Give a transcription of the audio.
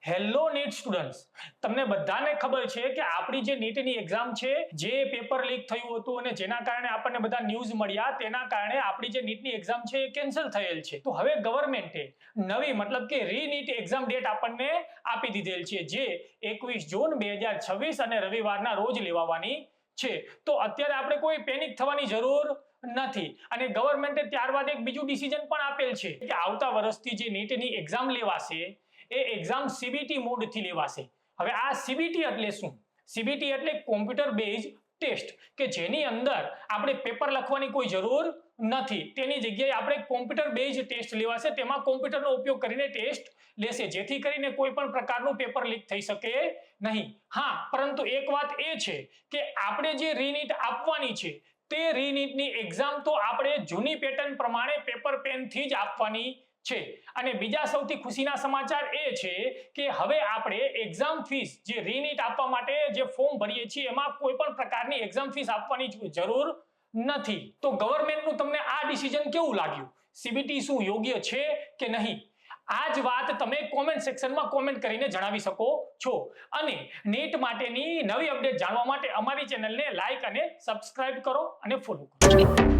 Hello NEET students, તમને બધાને ખબર છે કે આપણી જે નીટની એક્ઝામ છે, જે પેપર લીક થયું હતું અને જેના કારણે આપણને બધા ન્યૂઝ મળ્યા, તેના કારણે આપણી જે નીટની એક્ઝામ છે એ કેન્સલ થયેલ છે. તો હવે ગવર્મેન્ટે નવી મતલબ કે રીનીટ એક્ઝામ ડેટ આપણને આપી દીધેલ છે, જે 21 જૂન 2026 અને રવિવારના રોજ લેવાવાની છે. તો અત્યારે આપણે કોઈ પેનિક થવાની જરૂર નથી અને ગવર્મેન્ટે ત્યારબાદ એક બીજું ડિસિઝન પણ આપેલ છે કે આવતા વર્ષથી જે નીટની એક્ઝામ લેવાશે એ એક્ઝામ સીબીટી મોડથી લેવાશે. હવે આ સીબીટી એટલે શું? સીબીટી એટલે કોમ્પ્યુટર બેઝ ટેસ્ટ કે જેની અંદર આપણે પેપર લખવાની કોઈ જરૂર નથી, તેની જગ્યાએ આપણે કોમ્પ્યુટર બેઝ ટેસ્ટ લેવાશે. તેમાં કોમ્પ્યુટરનો ઉપયોગ કરીને ટેસ્ટ લેશે, જેથી કરીને કોઈ પણ પ્રકારનું પેપર લીક થઈ શકે નહીં. હા, પરંતુ એક વાત એ છે કે આપણે જે રીનીટ આપવાની છે તે રીનીટની એક્ઝામ તો આપણે જૂની પેટર્ન પ્રમાણે પેપર પેનથી જ આપવાની છે. અને બીજા સૌથી ખુશીના સમાચાર એ છે કે હવે આપણે એક્ઝામ ફીસ જે રીનીટ આપવા માટે જે ફોર્મ ભરીએ છીએ એમાં કોઈ પણ પ્રકારની એક્ઝામ ફીસ આપવાની જરૂર નથી. તો ગવર્મેન્ટનું તમને આ ડિસિઝન કેવું લાગ્યું? સીબીટી શું યોગ્ય છે કે નહીં? આ જ વાત તમે કોમેન્ટ સેક્શનમાં કોમેન્ટ કરીને જણાવી શકો છો. અને નીટ માટેની નવી અપડેટ જાણવા માટે અમારી ચેનલને લાઈક અને સબસ્ક્રાઇબ કરો અને ફોલો કરો.